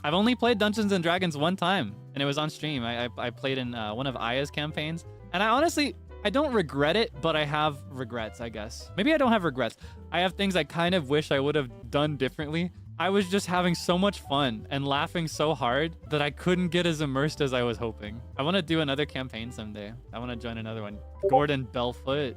I've only played Dungeons and Dragons one time, and it was on stream. I played in one of Aya's campaigns, and I don't regret it, but I have regrets, I guess. Maybe I don't have regrets. I have things I kind of wish I would have done differently. I was just having so much fun and laughing so hard that I couldn't get as immersed as I was hoping. I want to do another campaign someday. I want to join another one. Gordon Belfoot.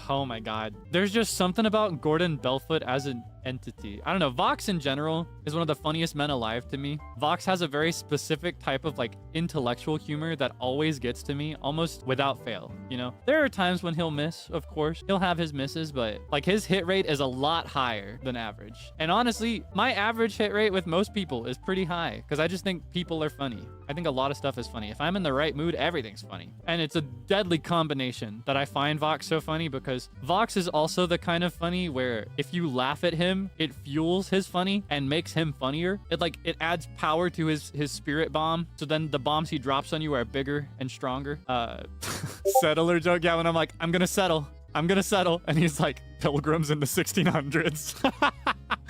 Oh my god. There's just something about Gordon Belfoot as an entity. I don't know. Vox in general is one of the funniest men alive to me. Vox has a very specific type of like intellectual humor that always gets to me almost without fail. You know, there are times when he'll miss, of course. He'll have his misses, but like his hit rate is a lot higher than average. And honestly, my average hit rate with most people is pretty high because I just think people are funny. I think a lot of stuff is funny. If I'm in the right mood, everything's funny. And it's a deadly combination that I find Vox so funny because Vox is also the kind of funny where if you laugh at him, it fuels his funny and makes him funnier. It adds power to his spirit bomb. So then the bombs he drops on you are bigger and stronger. Settler joke. Yeah, when I'm like, I'm gonna settle. And he's like, pilgrims in the 1600s.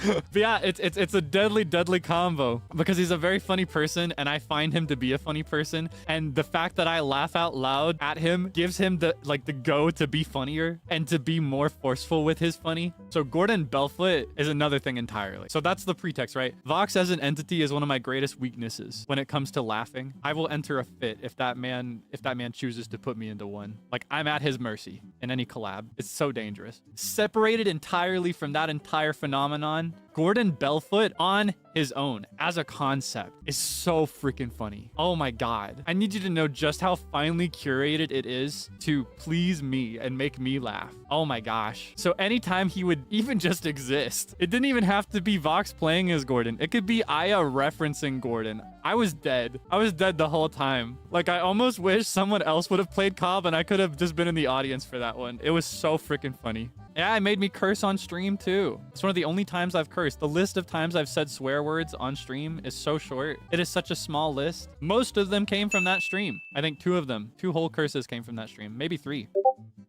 But yeah, it's a deadly combo because he's a very funny person and I find him to be a funny person. And the fact that I laugh out loud at him gives him the go to be funnier and to be more forceful with his funny. So Gordon Belfoot is another thing entirely. So that's the pretext, right? Vox as an entity is one of my greatest weaknesses when it comes to laughing. I will enter a fit if that man chooses to put me into one. Like I'm at his mercy in any collab. It's so dangerous. Separated entirely from that entire phenomenon, Gordon Belfoot on his own as a concept is so freaking funny. Oh my god. I need you to know just how finely curated it is to please me and make me laugh. Oh my gosh. So anytime he would even just exist, it didn't even have to be Vox playing as Gordon. It could be Aya referencing Gordon. I was dead. I was dead the whole time. Like I almost wish someone else would have played Cobb and I could have just been in the audience for that one. It was so freaking funny. Yeah, it made me curse on stream too. It's one of the only times I've cursed. The list of times I've said swear words on stream is so short. It is such a small list. Most of them came from that stream. I think two whole curses came from that stream. Maybe 3.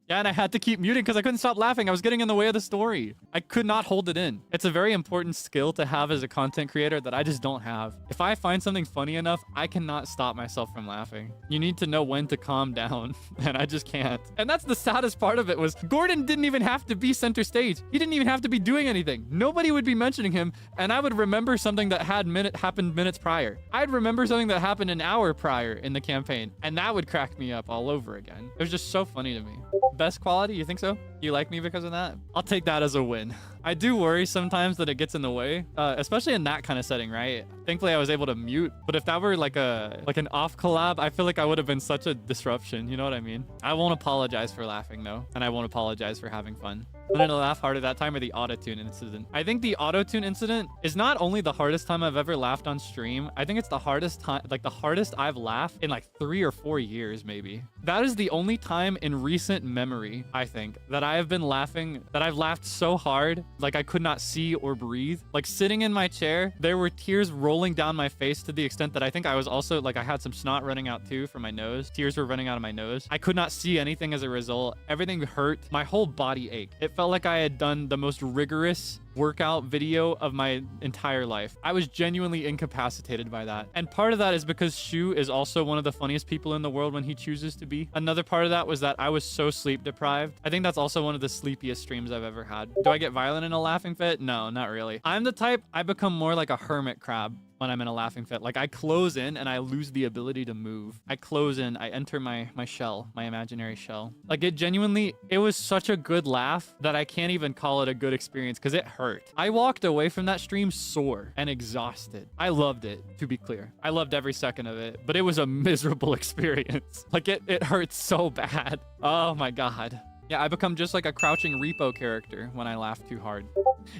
Yeah, and I had to keep muting because I couldn't stop laughing. I was getting in the way of the story. I could not hold it in. It's a very important skill to have as a content creator that I just don't have. If I find something funny enough, I cannot stop myself from laughing. You need to know when to calm down, and I just can't. And that's the saddest part of it was Gordon didn't even have to be center stage. He didn't even have to be doing anything. Nobody would be mentioning him, and I would remember something that happened minutes prior. I'd remember something that happened an hour prior in the campaign, and that would crack me up all over again. It was just so funny to me. Best quality? You think so? You like me because of that? I'll take that as a win. I do worry sometimes that it gets in the way, especially in that kind of setting, right? Thankfully, I was able to mute. But if that were like an off collab, I feel like I would have been such a disruption. You know what I mean? I won't apologize for laughing though, and I won't apologize for having fun. When I laugh harder that time or the auto-tune incident. I think the auto-tune incident is not only the hardest time I've ever laughed on stream. I think it's the hardest time, like the hardest I've laughed in like 3 or 4 years, maybe. That is the only time in recent memory, I think, that I have been laughing, that I've laughed so hard, like I could not see or breathe. Like sitting in my chair, there were tears rolling down my face to the extent that I think I was also like, I had some snot running out too from my nose. Tears were running out of my nose. I could not see anything as a result. Everything hurt. My whole body ached. It felt like I had done the most rigorous workout video of my entire life. I was genuinely incapacitated by that. And part of that is because Shu is also one of the funniest people in the world when he chooses to be. Another part of that was that I was so sleep deprived. I think that's also one of the sleepiest streams I've ever had. Do I get violent in a laughing fit? No, not really. I'm the type, I become more like a hermit crab when I'm in a laughing fit. Like I close in and I lose the ability to move. I close in, I enter my shell, my imaginary shell. Like it was such a good laugh that I can't even call it a good experience because it hurt. I walked away from that stream sore and exhausted. I loved it, to be clear. I loved every second of it, but it was a miserable experience. Like it hurt so bad. Oh my God. Yeah, I become just like a crouching repo character when I laugh too hard.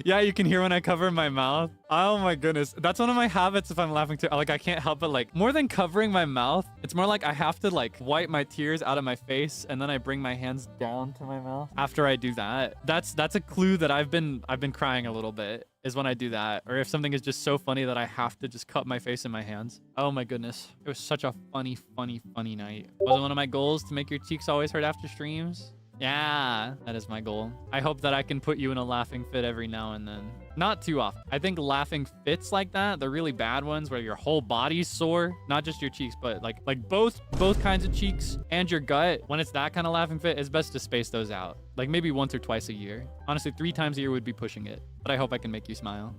Yeah, you can hear when I cover my mouth. Oh my goodness. That's one of my habits if I'm laughing too. Like, I can't help but like, more than covering my mouth, it's more like I have to like wipe my tears out of my face and then I bring my hands down to my mouth after I do that. That's a clue that I've been crying a little bit is when I do that. Or if something is just so funny that I have to just cut my face in my hands. Oh my goodness. It was such a funny night. Was it one of my goals to make your cheeks always hurt after streams? Yeah, that is my goal. I hope that I can put you in a laughing fit every now and then. Not too often. I think laughing fits like that, the really bad ones where your whole body's sore, not just your cheeks, but like both kinds of cheeks and your gut. When it's that kind of laughing fit, it's best to space those out. Like maybe once or twice a year. Honestly, 3 times a year would be pushing it, but I hope I can make you smile.